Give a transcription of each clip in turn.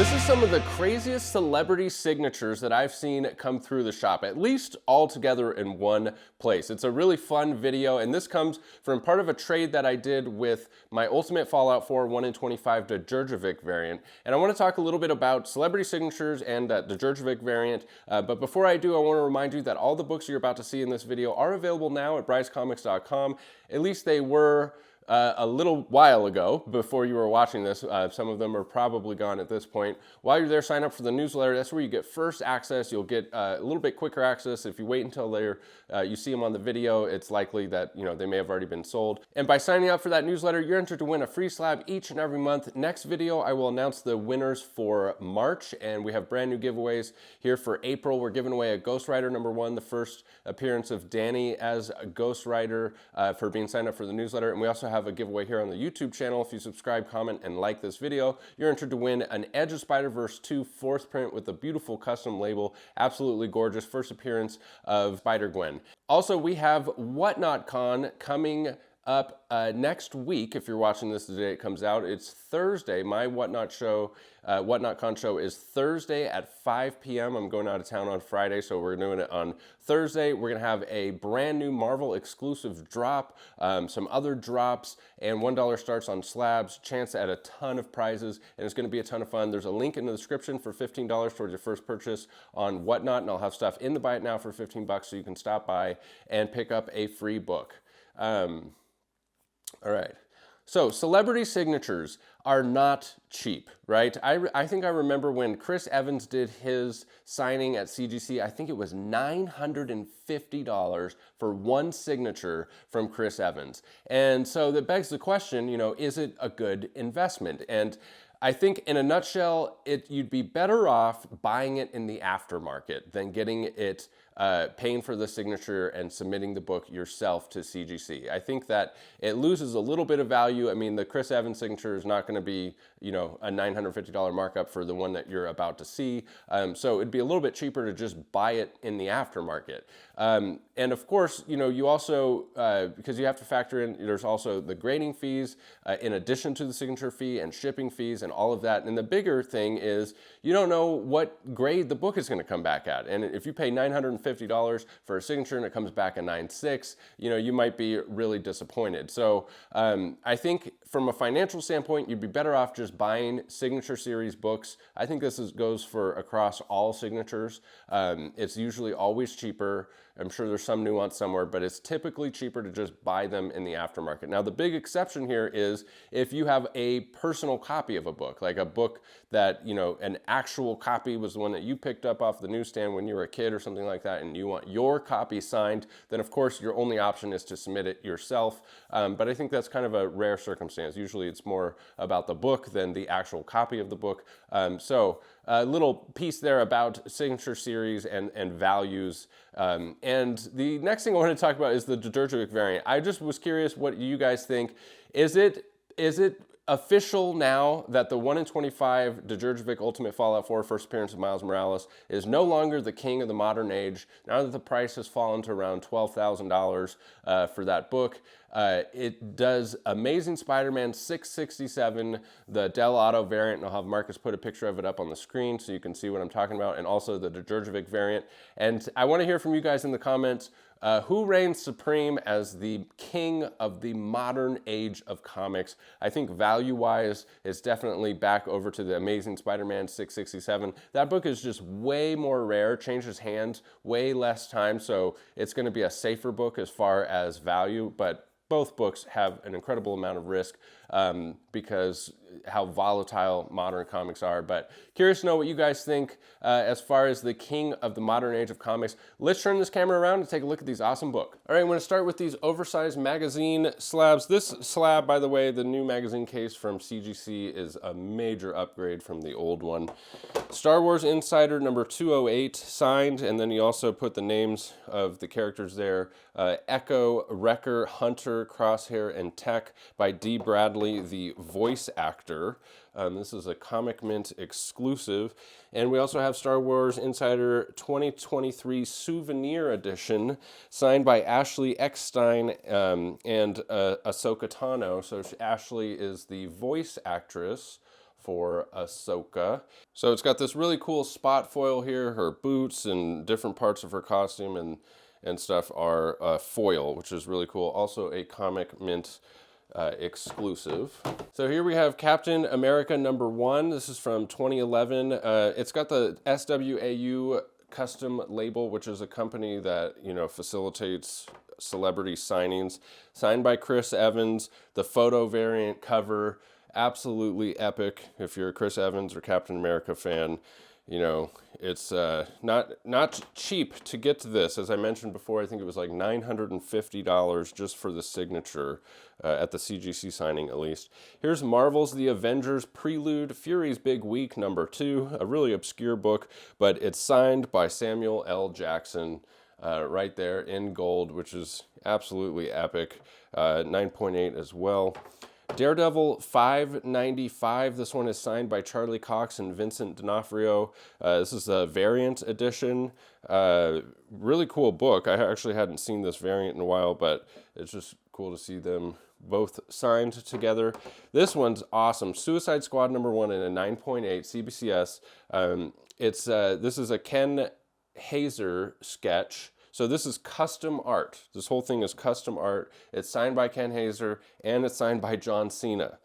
This is some of the craziest celebrity signatures that I've seen come through the shop, at least all together in one place. It's a really fun video, and this comes from part of a trade that I did with my Ultimate Fallout 4 1 in 25 Djurjevic variant. And I want to talk a little bit about celebrity signatures and the Djurjevic variant. But before I do, I want to remind you that all the books you're about to see in this video are available now at brycecomics.com. At least they were a little while ago, before you were watching this. Some of them are probably gone at this point. While you're there, sign up for the newsletter. That's where you get first access. You'll get a little bit quicker access. If you wait until you see them on the video, it's likely that they may have already been sold. And by signing up for that newsletter, you're entered to win a free slab each and every month. Next video, I will announce the winners for March, and we have brand new giveaways here for April. We're giving away a Ghost Rider #1, the first appearance of Danny as a Ghost Rider for being signed up for the newsletter. And we also have a giveaway here on the YouTube channel. If you subscribe, comment, and like this video, you're entered to win an Edge of Spider-Verse 2 4th print with a beautiful custom label. Absolutely gorgeous. First appearance of Spider-Gwen. Also, we have Whatnot Con coming up next week. If you're watching this the day it comes out, it's Thursday. My Whatnot Con show is Thursday at 5 p.m. I'm going out of town on Friday, so we're doing it on Thursday. We're going to have a brand new Marvel exclusive drop, some other drops, and $1 starts on slabs, chance at a ton of prizes, and it's going to be a ton of fun. There's a link in the description for $15 towards your first purchase on Whatnot, and I'll have stuff in the Buy It Now for $15 so you can stop by and pick up a free book. All right. So celebrity signatures are not cheap, right? I think I remember when Chris Evans did his signing at CGC, I think it was $950 for one signature from Chris Evans. And so that begs the question, is it a good investment? And I think in a nutshell, you'd be better off buying it in the aftermarket than getting it, paying for the signature and submitting the book yourself to CGC. I think that it loses a little bit of value. I mean, the Chris Evans signature is not going to be, a $950 markup for the one that you're about to see. So it'd be a little bit cheaper to just buy it in the aftermarket. And of course, you also, because you have to factor in, there's also the grading fees in addition to the signature fee and shipping fees and all of that. And the bigger thing is you don't know what grade the book is going to come back at. And if you pay $950 for a signature and it comes back a 9.6, you might be really disappointed. So I think from a financial standpoint, you'd be better off just buying signature series books. I think this goes for across all signatures. It's usually always cheaper. I'm sure there's some nuance somewhere, but it's typically cheaper to just buy them in the aftermarket. Now, the big exception here is if you have a personal copy of a book, like a book that, an actual copy was the one that you picked up off the newsstand when you were a kid or something like that, and you want your copy signed, then of course your only option is to submit it yourself. But I think that's kind of a rare circumstance. Usually it's more about the book than the actual copy of the book. So a little piece there about signature series and values. And the next thing I want to talk about is the Djurjevic variant. I just was curious what you guys think. Is it official now that the 1 in 25 Djurjevic Ultimate Fallout 4 first appearance of Miles Morales is no longer the king of the modern age, now that the price has fallen to around $12,000 for that book? It does Amazing Spider-Man 667, the Del Auto variant, and I'll have Marcus put a picture of it up on the screen so you can see what I'm talking about, and also the Djurjevic variant. And I want to hear from you guys in the comments. Who reigns supreme as the king of the modern age of comics? I think value-wise, it's definitely back over to the Amazing Spider-Man 667. That book is just way more rare, changes hands way less time, so it's going to be a safer book as far as value, but both books have an incredible amount of risk because how volatile modern comics are. But curious to know what you guys think as far as the king of the modern age of comics. Let's turn this camera around and take a look at these awesome books. All right, I'm going to start with these oversized magazine slabs. This slab, by the way, the new magazine case from CGC is a major upgrade from the old one. Star Wars Insider number 208 signed, and then he also put the names of the characters there. Echo, Wrecker, Hunter, Crosshair, and Tech by D. Bradley, the voice actor. This is a Comic Mint exclusive. And we also have Star Wars Insider 2023 Souvenir Edition, signed by Ashley Eckstein and Ahsoka Tano. So Ashley is the voice actress for Ahsoka. So it's got this really cool spot foil here. Her boots and different parts of her costume and stuff are foil, which is really cool. Also a Comic Mint exclusive. So here we have Captain America #1. This is from 2011. It's got the SWAU custom label, which is a company that, you know, facilitates celebrity signings. Signed by Chris Evans. The photo variant cover, absolutely epic. If you're a Chris Evans or Captain America fan, you know, it's not cheap to get to this. As I mentioned before, I think it was like $950 just for the signature at the CGC signing, at least. Here's Marvel's The Avengers Prelude, Fury's Big Week #2, a really obscure book, but it's signed by Samuel L. Jackson right there in gold, which is absolutely epic. 9.8 as well. Daredevil 595. This one is signed by Charlie Cox and Vincent D'Onofrio. This is a variant edition. Really cool book. I actually hadn't seen this variant in a while, but it's just cool to see them both signed together. This one's awesome. Suicide Squad #1 in a 9.8 CBCS. This is a Ken Hazer sketch. So this is custom art. This whole thing is custom art. It's signed by Ken Hazer and it's signed by John Cena.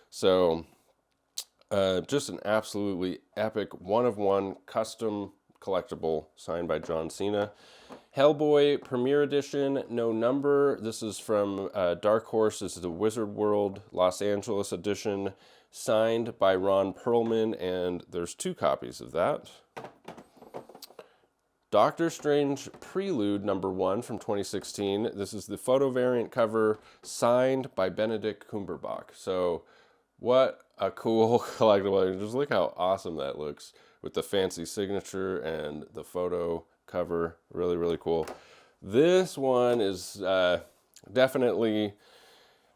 So just an absolutely epic one-of-one custom collectible signed by John Cena. Hellboy Premiere Edition, no number. This is from Dark Horse. This is the Wizard World Los Angeles edition, signed by Ron Perlman, and there's 2 copies of that. Doctor Strange Prelude #1 from 2016. This is the photo variant cover, signed by Benedict Cumberbatch. So what a cool collectible. Just look how awesome that looks with the fancy signature and the photo cover. Really, really cool. This one is definitely...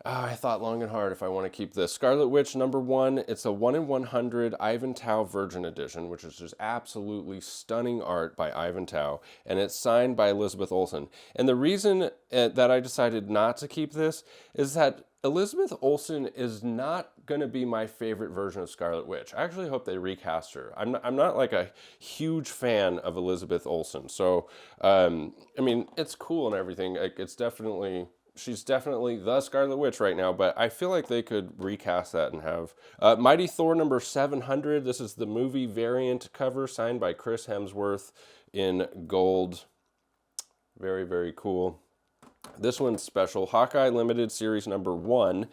I thought long and hard if I want to keep this. Scarlet Witch #1. It's a 1 in 100 Ivan Tao Virgin Edition, which is just absolutely stunning art by Ivan Tao, and it's signed by Elizabeth Olsen. And the reason that I decided not to keep this is that Elizabeth Olsen is not going to be my favorite version of Scarlet Witch. I actually hope they recast her. I'm not like a huge fan of Elizabeth Olsen. So, I mean, it's cool and everything. Like, she's definitely the Scarlet Witch right now, but I feel like they could recast that and have... Mighty Thor #700. This is the movie variant cover, signed by Chris Hemsworth in gold. Very, very cool. This one's special. Hawkeye Limited Series #1.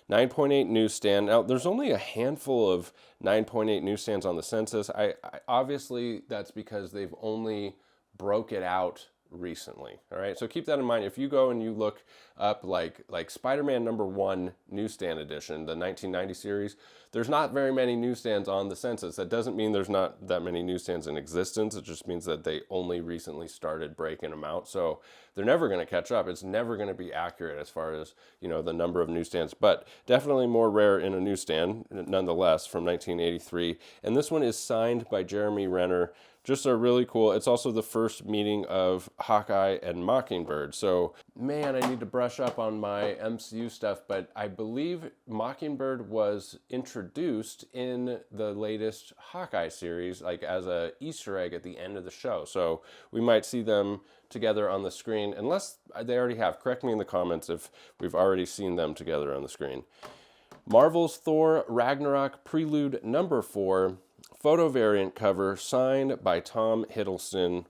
9.8 newsstand. Now, there's only a handful of 9.8 newsstands on the census. I obviously, that's because they've only broke it out recently. All right, so keep that in mind. If you go and you look up like Spider-Man #1 newsstand edition, the 1990 series, there's not very many newsstands on the census. That doesn't mean there's not that many newsstands in existence. It just means that they only recently started breaking them out. So they're never going to catch up. It's never going to be accurate as far as, you know, the number of newsstands, but definitely more rare in a newsstand nonetheless, from 1983. And this one is signed by Jeremy Renner. Just a really cool, it's also the first meeting of Hawkeye and Mockingbird. So, man, I need to brush up on my MCU stuff, but I believe Mockingbird was introduced in the latest Hawkeye series, like as a Easter egg at the end of the show. So we might see them together on the screen, unless they already have. Correct me in the comments if we've already seen them together on the screen. Marvel's Thor Ragnarok Prelude #4. Photo variant cover, signed by Tom Hiddleston,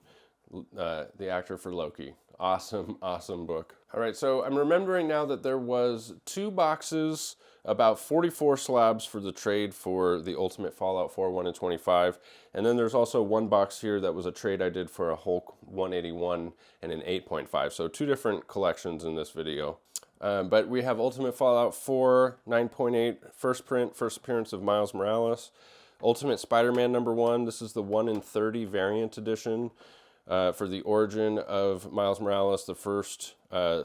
the actor for Loki. Awesome, awesome book. All right, so I'm remembering now that there was 2 boxes, about 44 slabs for the trade for the Ultimate Fallout 4 1 in 25. And then there's also 1 box here that was a trade I did for a Hulk 181 and an 8.5. So 2 different collections in this video. But we have Ultimate Fallout 4, 9.8, first print, first appearance of Miles Morales. Ultimate Spider-Man #1. This is the 1 in 30 variant edition for the origin of Miles Morales, the first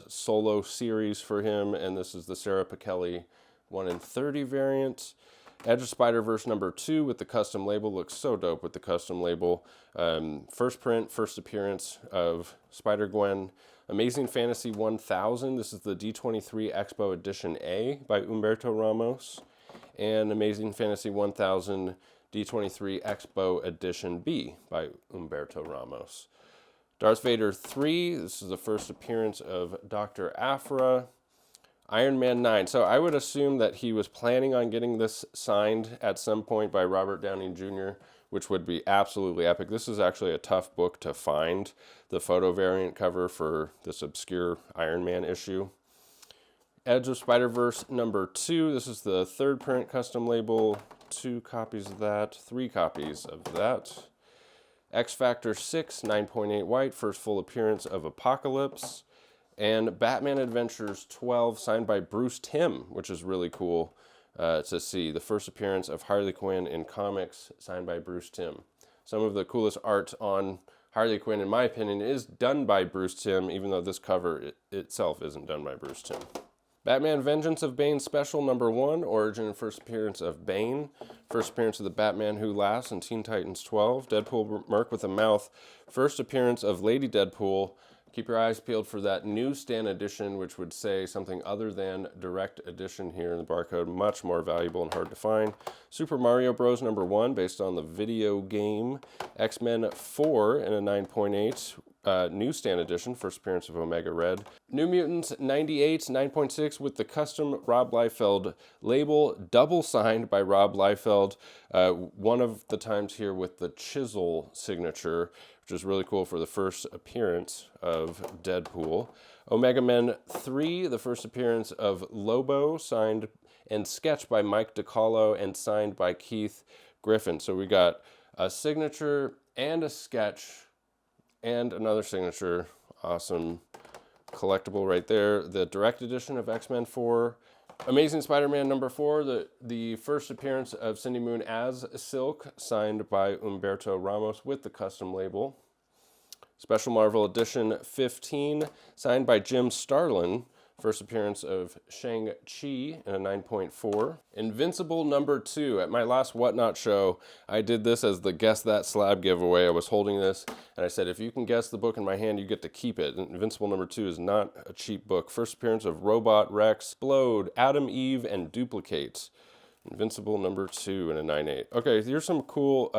solo series for him, and this is the Sarah Pichelli 1 in 30 variant. Edge of Spider-Verse #2 with the custom label. Looks so dope with the custom label. First print, first appearance of Spider-Gwen. Amazing Fantasy 1000. This is the D23 Expo Edition A by Humberto Ramos. and Amazing Fantasy 1000 D23 Expo Edition B by Humberto Ramos. Darth Vader 3, this is the first appearance of Dr. Aphra. Iron Man 9, so I would assume that he was planning on getting this signed at some point by Robert Downey Jr., which would be absolutely epic. This is actually a tough book to find, the photo variant cover for this obscure Iron Man issue. Edge of Spider-Verse number 2, this is the third print custom label, 2 copies of that, 3 copies of that. X Factor 6, 9.8 white, first full appearance of Apocalypse. And Batman Adventures 12, signed by Bruce Timm, which is really cool to see. The first appearance of Harley Quinn in comics, signed by Bruce Timm. Some of the coolest art on Harley Quinn, in my opinion, is done by Bruce Timm, even though this cover itself isn't done by Bruce Timm. Batman Vengeance of Bane Special number 1, origin and first appearance of Bane. First appearance of the Batman Who Laughs in Teen Titans 12. Deadpool Merc with a Mouth. First appearance of Lady Deadpool. Keep your eyes peeled for that newsstand edition, which would say something other than direct edition here in the barcode. Much more valuable and hard to find. Super Mario Bros. Number 1, based on the video game. X-Men 4 in a 9.8 newsstand edition, first appearance of Omega Red. New Mutants 98, 9.6 with the custom Rob Liefeld label, double signed by Rob Liefeld. One of the times here with the chisel signature, which is really cool for the first appearance of Deadpool. Omega Men 3, the first appearance of Lobo, signed and sketched by Mike DiCarlo and signed by Keith Griffin. So we got a signature and a sketch and another signature. Awesome collectible right there. The direct edition of X-Men 4. Amazing Spider-Man number 4, the first appearance of Cindy Moon as Silk, signed by Humberto Ramos with the custom label. Special Marvel Edition 15, signed by Jim Starlin. First appearance of Shang-Chi in a 9.4. Invincible number 2. At my last Whatnot show, I did this as the Guess That Slab giveaway. I was holding this, and I said, if you can guess the book in my hand, you get to keep it. Invincible number 2 is not a cheap book. First appearance of Robot, Rex, Explode, Adam, Eve, and Duplicate. Invincible number 2 in a 9.8. Okay, here's some cool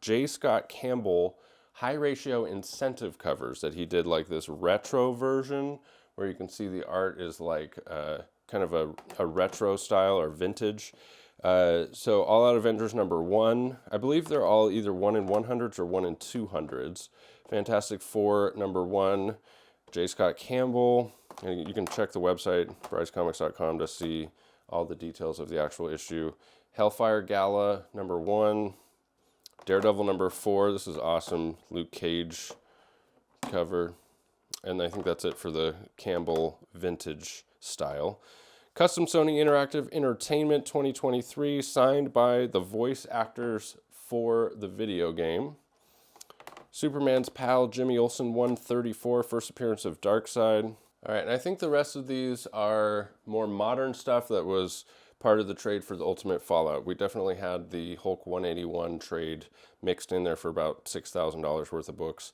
J. Scott Campbell high ratio incentive covers that he did, like this retro version, where you can see the art is like kind of a retro style or vintage. So All Out Avengers number 1. I believe they're all either 1 in 100s or 1 in 200s. Fantastic Four number 1. J. Scott Campbell. And you can check the website, brycecomics.com, to see all the details of the actual issue. Hellfire Gala number 1. Daredevil number 4. This is awesome. Luke Cage cover. And I think that's it for the Campbell vintage style. Custom Sony Interactive Entertainment 2023, signed by the voice actors for the video game. Superman's pal Jimmy Olsen 134, first appearance of Darkseid. All right, and I think the rest of these are more modern stuff that was part of the trade for the Ultimate Fallout. We definitely had the Hulk 181 trade mixed in there for about $6,000 worth of books.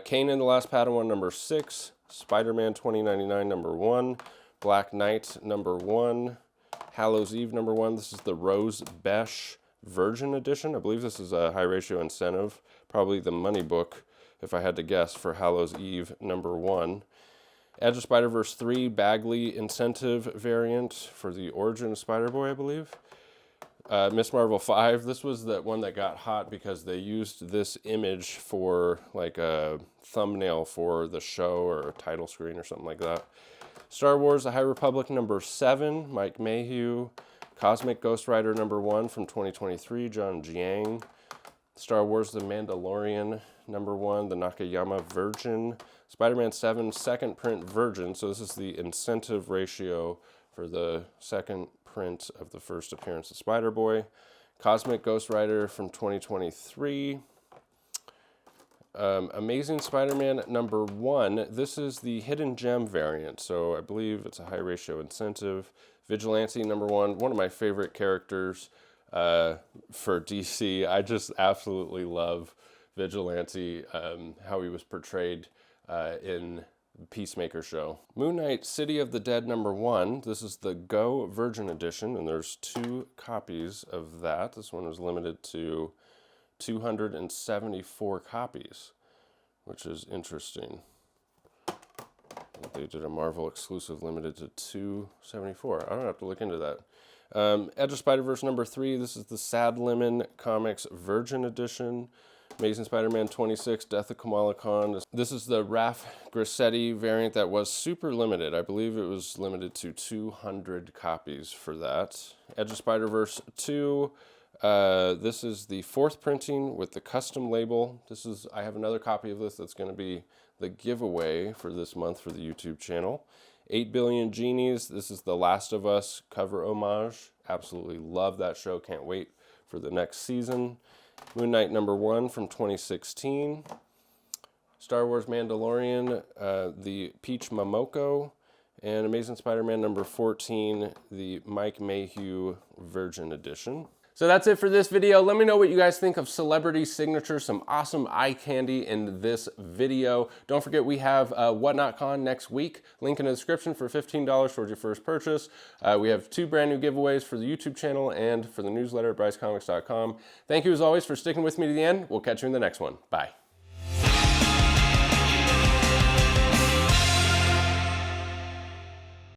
Kane and the Last Padawan number 6, Spider-Man 2099 number 1, Black Knight number 1, Hallows Eve number 1. This is the Rose Besh Virgin Edition. I believe this is a high ratio incentive, probably the money book, if I had to guess, for Hallows Eve number 1. Edge of Spider-Verse 3 Bagley incentive variant for the origin of Spider-Boy, I believe. Miss Marvel 5, this was the one that got hot because they used this image for like a thumbnail for the show or a title screen or something like that. Star Wars The High Republic number 7, Mike Mayhew. Cosmic Ghost Rider number 1 from 2023, John Jiang. Star Wars The Mandalorian number 1, the Nakayama Virgin. Spider-Man 7 second print Virgin, so this is the incentive ratio for the second print of the first appearance of Spider-Boy. Cosmic Ghost Rider from 2023. Amazing Spider-Man number 1. This is the Hidden Gem variant, so I believe it's a high ratio incentive. Vigilante number 1, one of my favorite characters for DC. I just absolutely love Vigilante, how he was portrayed in Peacemaker show. Moon Knight City of the Dead #1. This is the Go Virgin Edition, and there's 2 copies of that. This one was limited to 274 copies, which is interesting. They did a Marvel exclusive limited to 274. I don't have to look into that. Edge of Spider-Verse #3. This is the Sad Lemon Comics Virgin Edition. Amazing Spider-Man 26, Death of Kamala Khan. This is the Raph Grassetti variant that was super limited. I believe it was limited to 200 copies for that. Edge of Spider-Verse 2. This is the 4th printing with the custom label. I have another copy of this that's going to be the giveaway for this month for the YouTube channel. 8 Billion Genies. This is the Last of Us cover homage. Absolutely love that show. Can't wait for the next season. Moon Knight #1 from 2016. Star Wars Mandalorian, the Peach Momoko. And Amazing Spider-Man #14, the Mike Mayhew Virgin Edition. So that's it for this video. Let me know what you guys think of Celebrity Signature, some awesome eye candy in this video. Don't forget we have WhatNotCon next week. Link in the description for $15 towards your first purchase. We have 2 brand new giveaways for the YouTube channel and for the newsletter at BryceComics.com. Thank you as always for sticking with me to the end. We'll catch you in the next one. Bye.